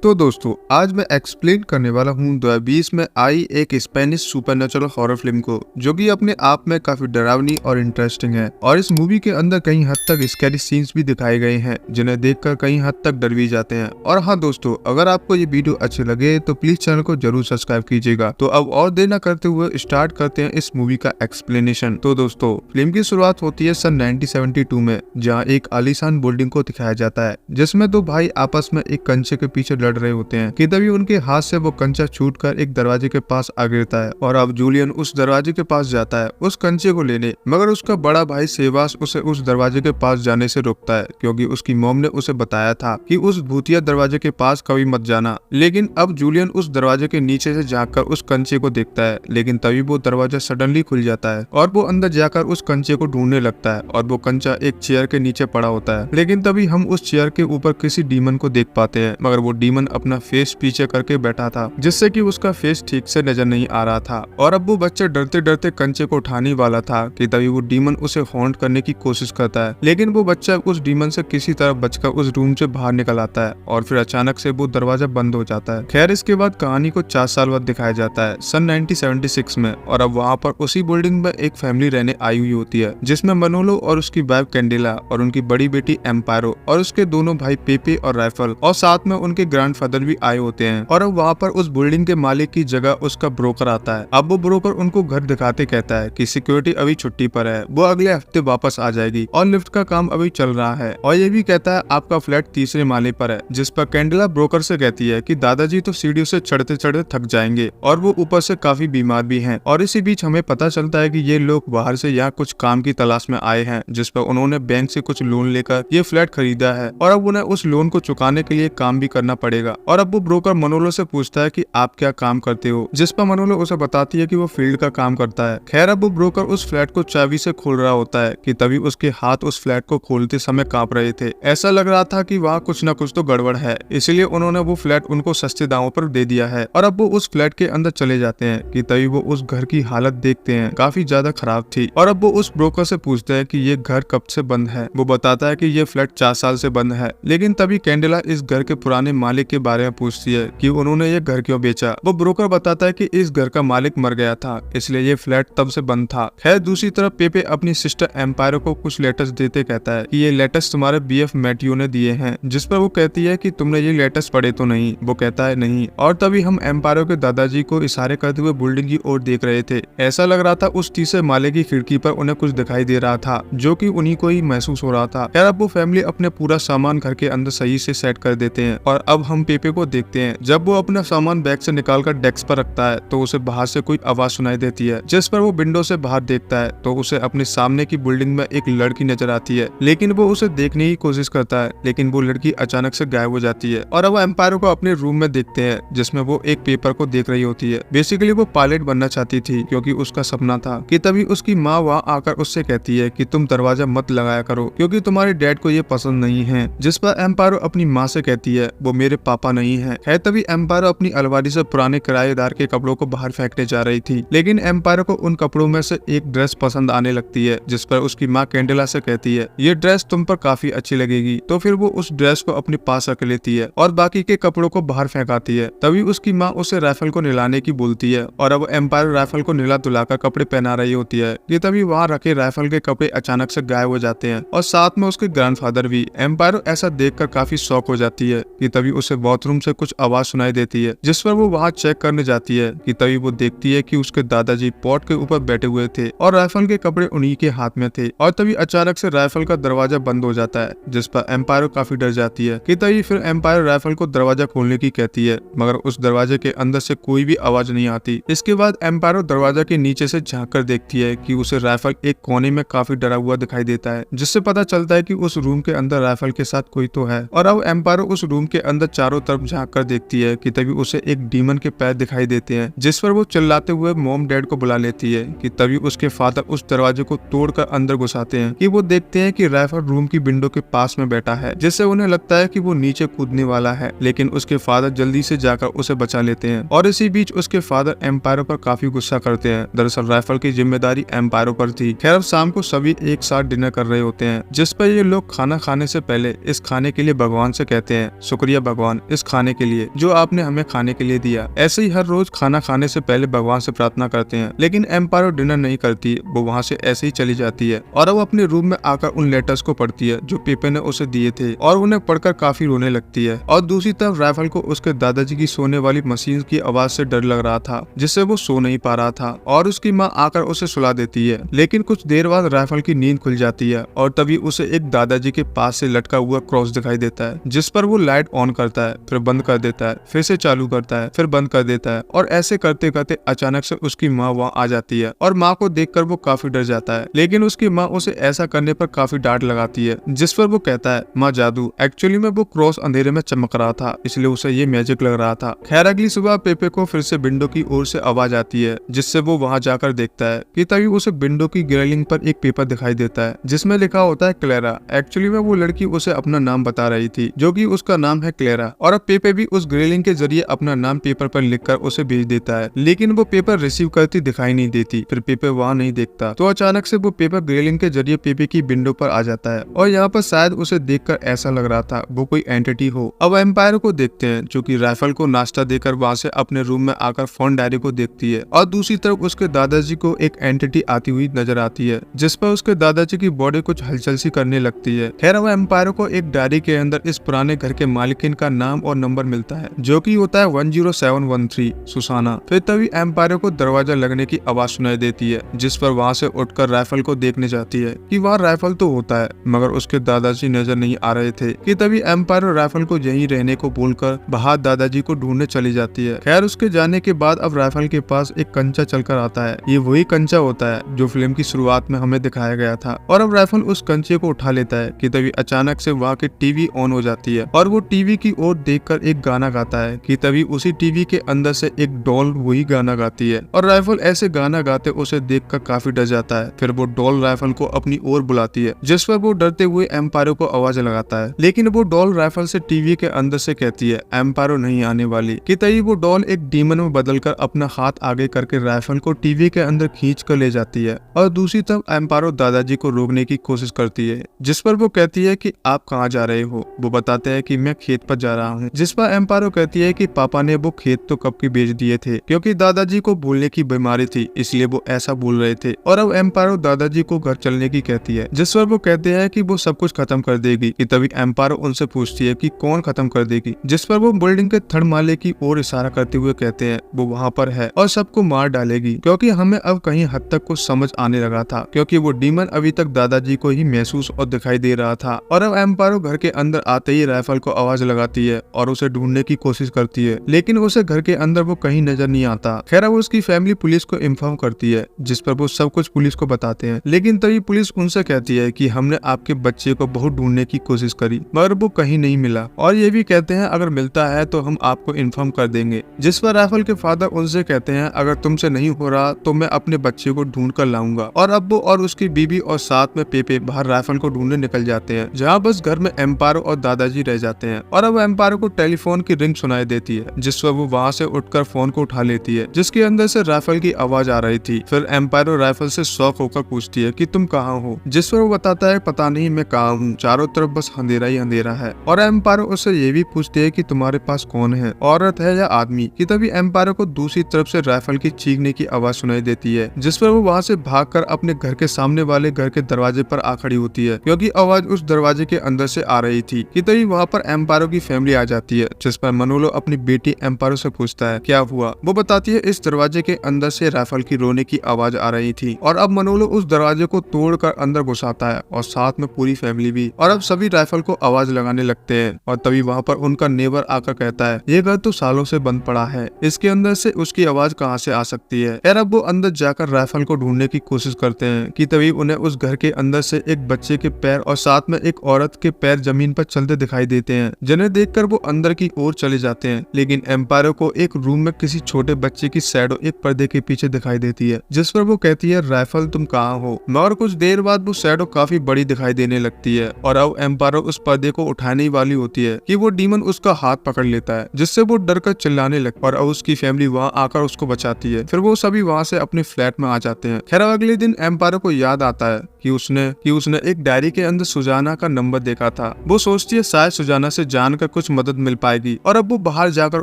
तो दोस्तों आज मैं एक्सप्लेन करने वाला हूँ 2020 में आई एक स्पेनिश सुपरनेचुरल हॉरर फिल्म को, जो कि अपने आप में काफी डरावनी और इंटरेस्टिंग है। और इस मूवी के अंदर कई हद तक स्कैरी सीन्स भी दिखाए गए हैं, जिन्हें देखकर कई हद तक डर भी जाते हैं। और हाँ दोस्तों, अगर आपको ये वीडियो अच्छी लगे तो प्लीज चैनल को जरूर सब्सक्राइब कीजिएगा। तो अब और देर न करते हुए स्टार्ट करते हैं इस मूवी का एक्सप्लेनेशन। तो दोस्तों फिल्म की शुरुआत होती है सन 1972 में, जहाँ एक आलीशान बिल्डिंग को दिखाया जाता है, जिसमें दो भाई आपस में एक कंचे के पीछे लड़ रहे होते हैं कि तभी उनके हाथ से वो कंचा छूटकर एक दरवाजे के पास आ गिरता है। और अब जूलियन उस दरवाजे के पास जाता है उस कंचे को लेने, मगर उसका बड़ा भाई सेबास उसे उस दरवाजे के पास जाने से रोकता है, क्योंकि उसकी मॉम ने उसे बताया था कि उस भूतिया दरवाजे के पास कभी मत जाना। लेकिन अब जूलियन उस दरवाजे के नीचे से झांककर उस कंचे को देखता है, लेकिन तभी वो दरवाजा सडनली खुल जाता है और वो अंदर जाकर उस कंचे को ढूंढने लगता है। और वो कंचा एक चेयर के नीचे पड़ा होता है, लेकिन तभी हम उस चेयर के ऊपर किसी डीमन को देख पाते हैं, मगर वो डीमन अपना फेस पीछे करके बैठा था, जिससे कि उसका फेस ठीक से नजर नहीं आ रहा था। और अब वो बच्चा डरते डरते कंचे को उठाने वाला था कि तभी वो डीमन उसे हॉन्ट करने की कोशिश करता है, लेकिन वो बच्चा उस डीमन से किसी तरह बचकर उस रूम से बाहर निकल आता है और फिर अचानक से वो दरवाजा बंद हो जाता है। खैर इसके बाद कहानी को 4 साल बाद दिखाया जाता है सन 1976 में, और अब वहाँ पर उसी बिल्डिंग में एक फैमिली रहने आई हुई होती है, जिसमें मनोलो और उसकी वाइफ कैंडेला और उनकी बड़ी बेटी एम्पायरो और उसके दोनों भाई पेपे और राइफल, और साथ में उनके ग्रैंडफादर भी आए होते हैं। और अब वहाँ पर उस बिल्डिंग के मालिक की जगह उसका ब्रोकर आता है। अब वो ब्रोकर उनको घर दिखाते कहता है कि सिक्योरिटी अभी छुट्टी पर है, वो अगले हफ्ते वापस आ जाएगी और लिफ्ट का काम अभी चल रहा है। और ये भी कहता है आपका फ्लैट तीसरे माले पर है, जिस पर कैंडेला ब्रोकर से कहती है कि दादाजी तो सीढ़ियों से चढ़ते चढ़ते थक जाएंगे और वो ऊपर से काफी बीमार भी हैं। और इसी बीच हमें पता चलता है कि ये लोग बाहर से यहाँ कुछ काम की तलाश में आए हैं, जिस पर उन्होंने बैंक से कुछ लोन लेकर ये फ्लैट खरीदा है और अब उन्हें उस लोन को चुकाने के लिए काम भी करना पड़ेगा। और अब वो ब्रोकर मनोलो से पूछता है कि आप क्या काम करते हो, जिस पर मनोलो उसे बताती है कि वो फील्ड का काम करता है। खैर अब वो ब्रोकर उस फ्लैट को चाबी से खोल रहा होता है कि तभी उसके हाथ उस फ्लैट को खोलते समय कांप रहे थे। ऐसा लग रहा था कि वहाँ कुछ न कुछ तो गड़बड़ है, इसलिए उन्होंने वो फ्लैट उनको सस्ते दामों पर दे दिया है। और अब वो उस फ्लैट के अंदर चले जाते हैं कि तभी वो उस घर की हालत देखते हैं, काफी ज्यादा खराब थी। और अब वो उस ब्रोकर से पूछते हैं कि ये घर कब से बंद है। वो बताता है कि ये फ्लैट 4 साल से बंद है। लेकिन तभी कैंडेला इस घर के पुराने मालिक के बारे में पूछती है कि उन्होंने ये घर क्यों बेचा। वो ब्रोकर बताता है कि इस घर का मालिक मर गया था, इसलिए ये फ्लैट तब से बंद था। खैर दूसरी तरफ पेपे अपनी सिस्टर एम्पायरो को कुछ लेटर्स देते कहता है कि ये लेटर्स तुम्हारे बीएफ मैटियो ने दिए हैं, जिस पर वो कहती है कि तुमने ये लेटर्स पढ़े तो नहीं। वो कहता है नहीं। और तभी हम एम्पायरो के दादाजी को इशारे करते हुए बिल्डिंग की ओर देख रहे थे। ऐसा लग रहा था उस तीसरे माले की खिड़की पर उन्हें कुछ दिखाई दे रहा था, जो कि उन्हीं को ही महसूस हो रहा था। खैर अब वो फैमिली अपने पूरा सामान घर के अंदर सही से सेट कर देते हैं। और अब हम पेपे को देखते हैं जब वो अपना सामान बैग से निकालकर डेस्क पर रखता है तो उसे बाहर से कोई आवाज सुनाई देती है, जिस पर वो विंडो से बाहर देखता है तो उसे अपने सामने की बिल्डिंग में एक लड़की नजर आती है। लेकिन वो उसे देखने की कोशिश करता है, लेकिन वो लड़की अचानक से गायब हो जाती है। और अब वो एम्पायरो को अपने रूम में देखते हैं, जिसमें वो एक पेपर को देख रही होती है। बेसिकली वो पायलट बनना चाहती थी, क्योंकि उसका सपना था। कि तभी उसकी माँ वहाँ आकर उससे कहती है कि तुम दरवाजा मत लगाया करो, क्योंकि तुम्हारे डैड को ये पसंद नहीं है। जिस पर एम्पायरो अपनी माँ से कहती है वो मेरे पापा नहीं है। है तभी एम्पायरो अपनी अलमारी से पुराने किराएदार के कपड़ों को बाहर फेंकने जा रही थी, लेकिन एम्पायरो को उन कपड़ों में से एक ड्रेस पसंद आने लगती है, जिस पर उसकी माँ कैंडेला से कहती है ये ड्रेस तुम पर काफी अच्छी लगेगी। तो फिर वो उस ड्रेस को अपने पास रख लेती है और बाकी के कपड़ों को बाहर फेंकाती है। तभी उसकी माँ उसे राइफल को नहलाने की बोलती है, और अब एम्पायरो राइफल को नहला धुलाकर कपड़े पहना रही होती है। ये तभी वहाँ रखे राइफल के कपड़े अचानक से गायब हो जाते हैं, और साथ में उसके ग्रैंडफादर भी। एम्पायरो ऐसा देखकर काफी शॉक हो जाती है कि तभी उसे बाथरूम से कुछ आवाज सुनाई देती है, जिस पर वो वहाँ चेक करने जाती है कि तभी वो देखती है कि उसके दादाजी पॉट के ऊपर बैठे हुए थे और राइफल के कपड़े उन्हीं के हाथ में थे। और तभी अचानक से राइफल का दरवाजा बंद हो जाता है, जिस पर एम्पायरो काफी डर जाती है। कि तभी फिर एम्पायरो राइफल को दरवाजा खोलने की कहती है, मगर उस दरवाजे के अंदर से कोई भी आवाज नहीं आती। इसके बाद एम्पायरो दरवाजा के नीचे से झांक कर देखती है कि उसे राइफल एक कोने में काफी डरा हुआ दिखाई देता है, जिससे पता चलता है कि उस रूम के अंदर राइफल के साथ कोई तो है। और अब एम्पायरो उस रूम के अंदर चारों तरफ झांक कर देखती है कि तभी उसे एक डीमन के पैर दिखाई देते हैं, जिस पर वो चिल्लाते हुए मॉम डैड को बुला लेती है। कि तभी उसके फादर उस दरवाजे को तोड़कर अंदर घुसाते हैं कि वो देखते हैं कि राइफल रूम की विंडो के पास में बैठा है, जिससे उन्हें लगता है कि वो नीचे कूदने वाला है। लेकिन उसके फादर जल्दी से जाकर उसे बचा लेते हैं। और इसी बीच उसके फादर एम्पायरो पर काफी गुस्सा करते हैं। दरअसल राइफल की जिम्मेदारी एम्पायरो पर थी। खैर अब शाम को सभी एक साथ डिनर कर रहे होते हैं, जिस पर ये लोग खाना खाने से पहले इस खाने के लिए भगवान से कहते हैं शुक्रिया भगवान भगवान इस खाने के लिए जो आपने हमें खाने के लिए दिया। ऐसे ही हर रोज खाना खाने से पहले भगवान से प्रार्थना करते हैं, लेकिन एम्पायर डिनर नहीं करती, वो वहाँ से ऐसे ही चली जाती है और वो अपने रूम में आकर उन लेटर्स को पढ़ती है जो पेपे ने उसे दिए थे और उन्हें पढ़कर काफी रोने लगती है। और दूसरी तरफ राइफल को उसके दादाजी की सोने वाली मशीन की आवाज से डर लग रहा था, जिससे वो सो नहीं पा रहा था और उसकी माँ आकर उसे सुला देती है। लेकिन कुछ देर बाद राइफल की नींद खुल जाती है और तभी उसे एक दादाजी के पास से लटका हुआ क्रॉस दिखाई देता है, जिस पर वो लाइट ऑन करता है, फिर बंद कर देता है, फिर से चालू करता है, फिर बंद कर देता है और ऐसे करते करते अचानक से उसकी माँ वहाँ आ जाती है और माँ को देखकर वो काफी डर जाता है। लेकिन उसकी माँ उसे ऐसा करने पर काफी डांट लगाती है, जिस पर वो कहता है माँ जादू, एक्चुअली में वो क्रॉस अंधेरे में चमक रहा था, इसलिए उसे ये मैजिक लग रहा था। खैर अगली सुबह पेपे को फिर से विंडो की ओर से आवाज आती है, जिससे वो वहाँ जाकर देखता है कि तभी उसे विंडो की ग्रिलिंग पर एक पेपर दिखाई देता है जिसमें लिखा होता है क्लेरा। एक्चुअली में वो लड़की उसे अपना नाम बता रही थी, जो कि उसका नाम है क्लेरा, और अब पेपे भी उस ग्रिलिंग के जरिए अपना नाम पेपर पर लिखकर उसे भेज देता है। लेकिन वो पेपर रिसीव करती दिखाई नहीं देती। फिर पेपे वहाँ नहीं देखता तो अचानक से वो पेपर ग्रिलिंग के जरिए पेपे की विंडो पर आ जाता है और यहाँ पर शायद उसे देखकर ऐसा लग रहा था वो कोई एंटिटी हो। अब एम्पायर को देखते हैं जो कि राइफल को नाश्ता देकर वहाँ से अपने रूम में आकर फोन डायरी को देखती है और दूसरी तरफ उसके दादाजी को एक एंटिटी आती हुई नजर आती है, जिस पर उसके दादाजी की बॉडी कुछ हलचल सी करने लगती है। खैर वो एम्पायर को एक डायरी के अंदर इस पुराने घर के मालिकिन का नाम और नंबर मिलता है, जो कि होता है 10713 सुसाना। फिर तभी एम्पायर को दरवाजा लगने की आवाज सुनाई देती है, जिस पर वहाँ से उठकर राइफल को देखने जाती है कि वहाँ राइफल तो होता है मगर उसके दादाजी नजर नहीं आ रहे थे। कि तभी एम्पायर राइफल को यहीं रहने को बोलकर बाहर दादाजी को ढूंढने चली जाती है। खैर उसके जाने के बाद अब राइफल के पास एक कंचा चलकर आता है। ये वही कंचा होता है जो फिल्म की शुरुआत में हमें दिखाया गया था और अब राइफल उस कंचे को उठा लेता है कि तभी अचानक से वहाँ की टीवी ऑन हो जाती है और वो टीवी की ओर देखकर एक गाना गाता है। कि तभी उसी टीवी के अंदर से एक डॉल वही गाना गाती है और राइफल ऐसे गाना गाते उसे देखकर काफी डर जाता है। फिर वो डॉल राइफल को अपनी ओर बुलाती है, जिस पर वो डरते हुए एम्पायर को आवाज लगाता है। लेकिन वो डॉल राइफल से टीवी के अंदर से कहती है एम्पायर नहीं आने वाली। कि तभी वो डॉल एक डीमन में बदलकर अपना हाथ आगे करके राइफल को टीवी के अंदर खींच कर ले जाती है और दूसरी तरफ एम्पायर दादाजी को रोकने की कोशिश करती है, जिस पर वो कहती है कि आप कहाँ जा रहे हो। वो बताते हैं कि मैं खेत पर जा रहा हूँ, जिस पर एम्पायर कहती है कि पापा ने वो खेत तो कब के बेच दिए थे, क्योंकि दादाजी को भूलने की बीमारी थी इसलिए वो ऐसा बोल रहे थे। और अब एम्पायर दादाजी को घर चलने की कहती है, जिस पर वो कहते हैं कि वो सब कुछ खत्म कर देगी। कि तभी एम्पायर उनसे पूछती है कि कौन खत्म कर देगी, जिस पर वो बिल्डिंग के थर्ड माले की ओर इशारा करते हुए कहते हैं वो वहाँ पर है और सबको मार डालेगी, क्योंकि हमें अब कहीं हद तक कुछ समझ आने लगा था, क्योंकि वो डीमन अभी तक दादाजी को ही महसूस और दिखाई दे रहा था। और अब एम्पायर घर के अंदर आते ही राइफल को आवाज लगाती है और उसे ढूंढने की कोशिश करती है, लेकिन उसे घर के अंदर वो कहीं नजर नहीं आता। खैर वो उसकी फैमिली पुलिस को इन्फॉर्म करती है, जिस पर वो सब कुछ पुलिस को बताते हैं। लेकिन तभी पुलिस उनसे कहती है कि हमने आपके बच्चे को बहुत ढूंढने की कोशिश करी मगर वो कहीं नहीं मिला, और ये भी कहते हैं अगर मिलता है तो हम आपको इन्फॉर्म कर देंगे। जिस पर राइफल के फादर उनसे कहते हैं अगर तुमसे नहीं हो रहा तो मैं अपने बच्चे को ढूंढ कर लाऊंगा। और अब वो और उसकी बीबी और साथ में पेपे बाहर राइफल को ढूंढने निकल जाते हैं, जहाँ बस घर में एम्पायर और दादाजी रह जाते हैं। और अब एम्पायर को टेलीफोन की रिंग सुनाई देती है, जिस पर वो वहाँ से उठकर फोन को उठा लेती है, जिसके अंदर से राइफल की आवाज आ रही थी। फिर एम्पायर राइफल से शॉक होकर पूछती है कि तुम कहाँ हो, जिस पर वो बताता है पता नहीं मैं कहाँ हूँ, चारों तरफ बस अंधेरा ही अंधेरा है। और एम्पायर उससे ये भी पूछती है कि तुम्हारे पास कौन है, औरत है या आदमी। कि तभी एम्पायर को दूसरी तरफ से राइफल की चीखने की आवाज सुनाई देती है, जिस पर वो वहाँ से भागकर अपने घर के सामने वाले घर के दरवाजे पर आ खड़ी होती है, क्योंकि आवाज उस दरवाजे के अंदर से आ रही थी। कि तभी वहाँ पर एम्पायर की फैमिली आ जाती है, जिस पर मनोलो अपनी बेटी एम्पायर से पूछता है क्या हुआ। वो बताती है इस दरवाजे के अंदर से राइफल की रोने की आवाज आ रही थी। और अब मनोलो उस दरवाजे को तोड़कर अंदर घुसाता है और साथ में पूरी फैमिली भी। और अब सभी राइफल को आवाज लगाने लगते हैं और तभी वहाँ पर उनका नेबर आकर कहता है ये घर तो सालों से बंद पड़ा है, इसके अंदर से उसकी आवाज कहाँ से आ सकती है। यार अब वो अंदर जाकर राइफल को ढूंढने की कोशिश करते हैं। कि तभी उन्हें उस घर के अंदर से एक बच्चे के पैर और साथ में एक औरत के पैर जमीन पर चलते दिखाई देते हैं, जिन्हें देखकर वो अंदर की ओर चले जाते हैं। लेकिन एम्पायर को एक रूम में किसी छोटे बच्चे की शैडो एक पर्दे के पीछे दिखाई देती है, जिस पर वो कहती है राइफल तुम कहाँ हो। मगर कुछ देर बाद वो शैडो काफी बड़ी दिखाई देने लगती है और अब एम्पायर उस पर्दे को उठाने वाली होती है कि वो डीमन उसका हाथ पकड़ लेता है, जिससे वो डर कर चिल्लाने लगता है और अब उसकी फैमिली वहाँ आकर उसको बचाती है। फिर वो सभी वहाँ से अपने फ्लैट में आ जाते हैं। खैर अगले दिन एम्पायर को याद आता है कि उसने एक डायरी के अंदर सुजाना का नंबर देखा था। वो सोचती है शायद सुजाना से जानकर कुछ मदद मिल पाएगी। और अब वो बाहर जाकर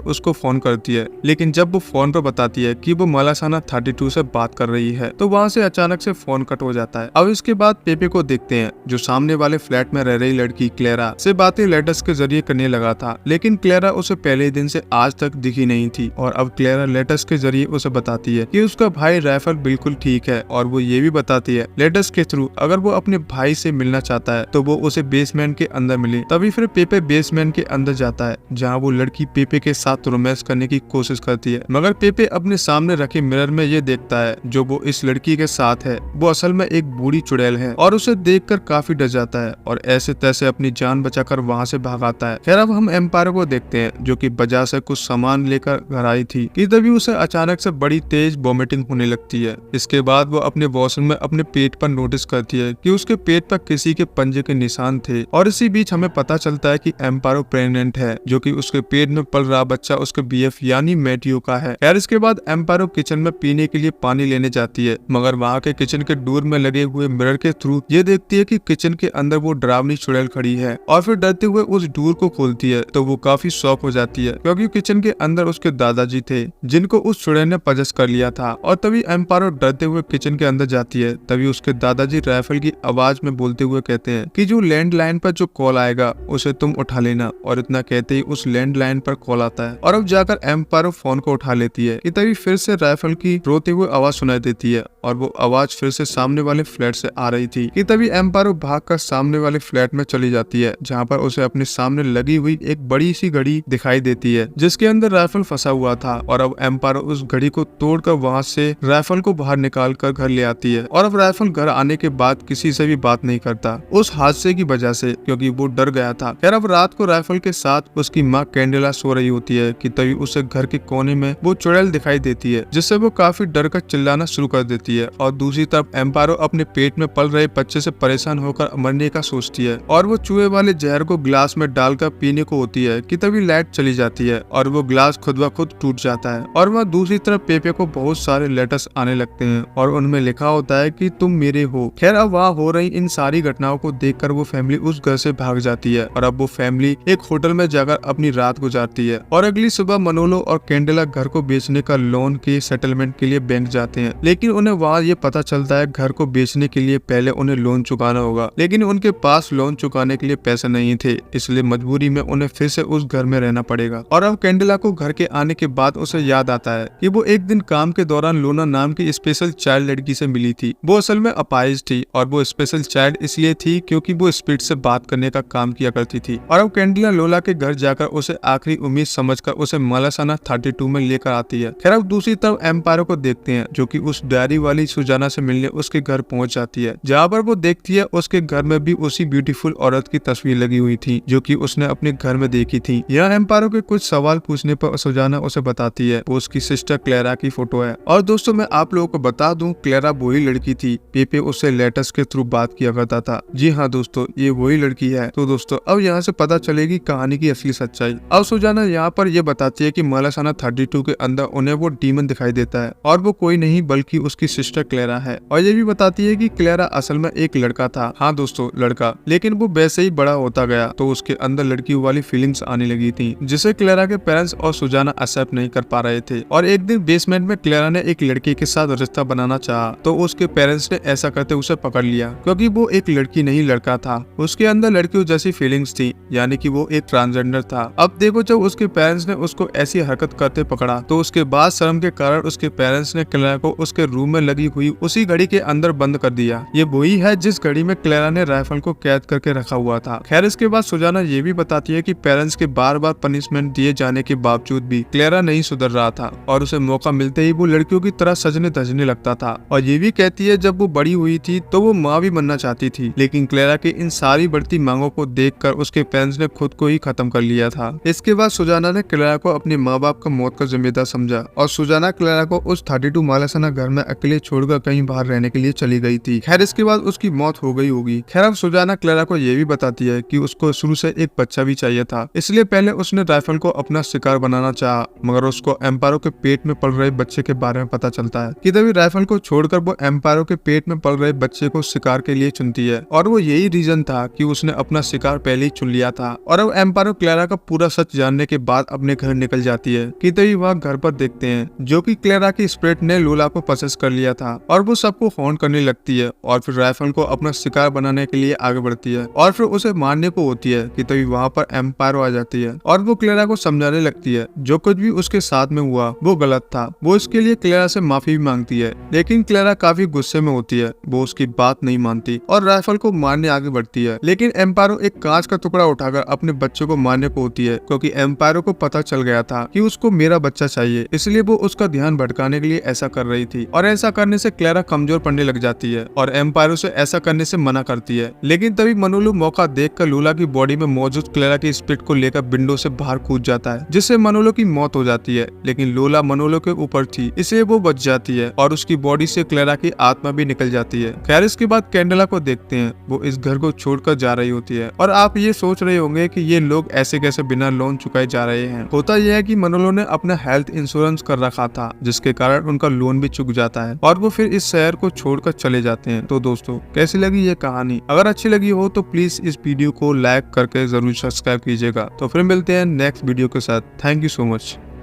उसको फोन करती है, लेकिन जब वो फोन पर बताती है कि वो मलासाना 32 से बात कर रही है तो वहाँ से अचानक से फोन कट हो जाता है। अब इसके बाद पेपे को देखते हैं जो सामने वाले फ्लैट में रह रही लड़की क्लेरा से बातें लेटर्स के जरिए करने लगा था, लेकिन क्लेरा उसे पहले दिन से आज तक दिखी नहीं थी। और अब क्लेरा लेटर्स के जरिए उसे बताती है कि उसका भाई राइफल बिल्कुल ठीक है, और वो ये भी बताती है लेटर्स के थ्रू अगर वो अपने भाई से मिलना चाहता है तो वो उसे बेसमेंट के अंदर मिले। तभी फिर पेपे बेसमेंट के अंदर जाता है जहाँ वो लड़की पेपे के साथ रोमांस करने की कोशिश करती है, मगर पेपे अपने सामने रखे मिरर में ये देखता है जो वो इस लड़की के साथ है वो असल में एक बूढ़ी चुड़ैल है, और उसे देखकर काफी डर जाता है और ऐसे तैसे अपनी जान बचाकर वहाँ से भाग आता है। खैर अब हम एम्पायर को देखते हैं जो कि बाजार से कुछ सामान लेकर घर आई थी कि तभी उसे अचानक से बड़ी तेज वॉमिटिंग होने लगती है। इसके बाद वो अपने वॉशरूम में अपने पेट पर नोटिस करती है कि उसके पेट पर किसी के पंजे के निशान थे, और इसी बीच हमें पता चलता है कि एम्पायर प्रेग्नेंट है जो कि उसके पेट में पल रहा बच्चा उसके बीएफ यानी मैटियो का है। खैर इसके बाद एम्पायर किचन में पीने के लिए पानी लेने जाती है, मगर वहाँ के किचन के डोर में लगे हुए मिरर के थ्रू ये देखती है कि किचन के अंदर वो डरावनी चुड़ैल खड़ी है, और फिर डरते हुए उस डोर को खोलती है तो वो काफी शॉक हो जाती है क्योंकि किचन के अंदर उसके दादाजी थे जिनको उस चुड़ैल ने पजस कर लिया था। और तभी एम्पायर डरते हुए किचन के अंदर जाती है, तभी उसके दादाजी राइफल की आवाज में बोलते हुए कहते हैं कि जो लैंडलाइन पर जो कॉल आएगा उसे तुम उठा लेना। और इतना कहते ही उस लैंडलाइन पर कॉल आता है, और अब जाकर एम्पायर फोन को उठा लेती है कि तभी फिर से राइफल की रोते हुए आवाज सुनाई देती है, और वो आवाज फिर से सामने वाले फ्लैट से आ रही थी कि तभी एम्पायर भागकर सामने वाले फ्लैट में चली जाती है जहाँ पर उसे अपने सामने लगी हुई एक बड़ी सी घड़ी दिखाई देती है जिसके अंदर राइफल फंसा हुआ था। और अब एम्पायर उस घड़ी को तोड़कर वहाँ से राइफल को बाहर निकाल कर घर ले आती है, और अब राइफल घर आने के बाद किसी से भी बात नहीं करता उस हादसे की वजह से क्योंकि वो डर गया था। खैर अब रात को राइफल के साथ उसकी माँ कैंडेला सो रही होती है कि तभी उसे घर के कोने में वो चुड़ैल दिखाई देती है जिससे वो काफी डर कर चिल्लाना शुरू कर देती है। और दूसरी तरफ एम्पायर अपने पेट में पल रहे बच्चे से परेशान होकर मरने का सोचती है, और वो चूहे वाले जहर को ग्लास में डालकर पीने को होती है कि तभी लाइट चली जाती है और वो ग्लास खुद ब खुद टूट जाता है। और वह दूसरी तरफ पेपे को बहुत सारे लेटर्स आने लगते हैं और उनमें लिखा होता है कि तुम मेरे हो। खैर अब वहाँ हो रही इन सारी घटनाओं को देखकर वो फैमिली उस घर से भाग जाती है, और अब वो फैमिली एक होटल में जाकर अपनी रात गुजारती है। और अगली सुबह मनोलो और कैंडेला घर को बेचने का लोन के सेटलमेंट के लिए बैंक जाते हैं, लेकिन उन्हें वहाँ ये पता चलता है घर को बेचने के लिए पहले उन्हें लोन चुकाना होगा, लेकिन उनके पास लोन चुकाने के लिए पैसे नहीं थे, इसलिए मजबूरी में उन्हें फिर से उस घर में रहना पड़ेगा। और अब कैंडेला को घर के आने के बाद उसे याद आता है कि वो एक दिन काम के दौरान लोना नाम की स्पेशल चाइल्ड लड़की से मिली थी। वो असल में अपाहिज थी, और वो स्पेशल चाइल्ड इसलिए थी क्योंकि वो स्पीड से बात करने का काम किया करती थी। और अब कैंडेला लोला के घर जाकर उसे आखिरी उम्मीद समझकर उसे मलासाना 32 में लेकर आती है। खैर अब दूसरी तरफ एम्पायर को देखते हैं जो कि उस डायरी वाली सुजाना से मिलने उसके घर पहुंच जाती है, जहाँ पर वो देखती है उसके घर में भी उसी ब्यूटीफुल औरत की तस्वीर लगी हुई थी जो कि उसने अपने घर में देखी थी। यहाँ एम्पायर के कुछ सवाल पूछने पर सुजाना उसे बताती है वो उसकी सिस्टर क्लेरा की फोटो है। और दोस्तों मैं आप लोगों को बता दूं क्लेरा वही लड़की थी पेपे उससे लेटर्स के थ्रू बात किया करता था। जी हाँ दोस्तों, ये वही लड़की है। तो दोस्तों अब यहाँ से पता चलेगी कहानी की असली सच्चाई। अब सुजाना यहाँ पर ये बताती है कि मलासाना 32 के अंदर उन्हें वो डीमन दिखाई देता है, और वो कोई नहीं बल्कि उसकी सिस्टर क्लेरा है। और ये भी बताती है कि क्लेरा असल में एक लड़का था। हाँ दोस्तों, लड़का, लेकिन वो वैसे ही बड़ा होता गया तो उसके अंदर लड़की वाली फीलिंग्स आने लगी थी जिसे क्लेरा के पेरेंट्स और सुजाना एक्सेप्ट नहीं कर पा रहे थे। और एक दिन बेसमेंट में क्लेरा ने एक लड़की के साथ रिश्ता बनाना चाहा तो उसके पेरेंट्स ने ऐसा करते उसे पकड़ लिया क्योंकि वो एक लड़की नहीं लड़का था। उसके अंदर लड़कियों जैसी फीलिंग्स थी, यानी कि वो एक ट्रांसजेंडर था। अब देखो जब उसके पेरेंट्स ने उसको ऐसी हरकत करते पकड़ा तो उसके बाद शर्म के कारण उसके पेरेंट्स ने क्लेरा को उसके रूम में लगी हुई उसी घड़ी के अंदर बंद कर दिया। ये वही है जिस घड़ी में क्लेरा ने राइफल को कैद करके रखा हुआ था। खैर इसके बाद सुजाना ये भी बताती है कि पेरेंट्स के बार बार पनिशमेंट दिए जाने के बावजूद भी क्लेरा नहीं सुधर रहा था, और उसे मौका मिलते ही वो लड़कियों की तरह सजने धजने लगता था। और ये भी कहती है जब वो बड़ी हुई थी तो वो माँ भी बनना चाहती थी, लेकिन क्लेरा की इन सारी बढ़ती मांगों को देखकर उसके पेरेंट्स ने खुद को ही खत्म कर लिया था। इसके बाद सुजाना ने क्लेरा को अपने माँ बाप का मौत का जिम्मेदार समझा, और सुजाना क्लेरा को उस 32 मलासाना घर में अकेले छोड़कर कहीं बाहर रहने के लिए चली गई थी। खैर इसके बाद उसकी मौत हो गई होगी। खैर अब सुजाना क्लेरा को ये भी बताती है कि उसको शुरू से एक बच्चा भी चाहिए था, इसलिए पहले उसने राइफल को अपना शिकार बनाना चाहा, मगर उसको एम्पायर के पेट में पल रहे बच्चे के बारे में पता चलता है कि तभी राइफल को छोड़कर वो एम्पायर के पेट में पल रहे बच्चे को शिकार के लिए चुनती है। और वो यही रीजन था कि उसने अपना शिकार पहले ही चुन लिया था। और अब एम्पारो क्लेरा का पूरा सच जानने के बाद अपने घर निकल जाती है कि तभी वहाँ घर पर देखते हैं जो कि क्लेरा की स्पिरिट ने लोला को पसेस कर लिया था और वो सबको हॉन्ट करने लगती है और फिर राइफल को अपना शिकार बनाने के लिए आगे बढ़ती है और फिर उसे मारने को होती है कि तभी वहाँ पर एम्पायरो आ जाती है और वो क्लेरा को समझाने लगती है जो कुछ भी उसके साथ में हुआ वो गलत था। वो इसके लिए क्लेरा से माफी भी मांगती है, लेकिन क्लेरा काफी गुस्से में होती है। वो उसकी बात नहीं मानती और राइफल को मारने आगे बढ़ती है, लेकिन एम्पायरो एक कांच का टुकड़ा उठाकर अपने बच्चे को मारने को होती है क्योंकि एम्पायरो को पता चल गया था कि उसको मेरा बच्चा चाहिए, इसलिए वो उसका ध्यान भटकाने के लिए ऐसा कर रही थी। और ऐसा करने से क्लेरा कमजोर पड़ने लग जाती है और एम्पायरो से ऐसा करने से मना करती है। लेकिन तभी मनोलो मौका देखकर लोला की बॉडी में मौजूद क्लेरा की स्पिरिट को लेकर विंडो से बाहर कूद जाता है, जिससे मनोलो की मौत हो जाती है। लेकिन लोला मनोलो के ऊपर थी, इसलिए वो बच जाती है और उसकी बॉडी से क्लेरा की आत्मा भी निकल जाती है। खैर इसके बाद कैंडेला को देखते हैं, वो इस घर को छोड़कर जा रही होती है और आप ये सोच रहे होंगे कि ये लोग ऐसे कैसे बिना लोन चुकाए जा रहे हैं। होता यह है कि मनोलो ने अपना हेल्थ इंश्योरेंस कर रखा था, जिसके कारण उनका लोन भी चुक जाता है और वो फिर इस शहर को छोड़कर चले जाते हैं। तो दोस्तों कैसी लगी ये कहानी? अगर अच्छी लगी हो तो प्लीज इस वीडियो को लाइक करके जरूर सब्सक्राइब कीजिएगा। तो फिर मिलते हैं नेक्स्ट वीडियो के साथ। Thank you so much.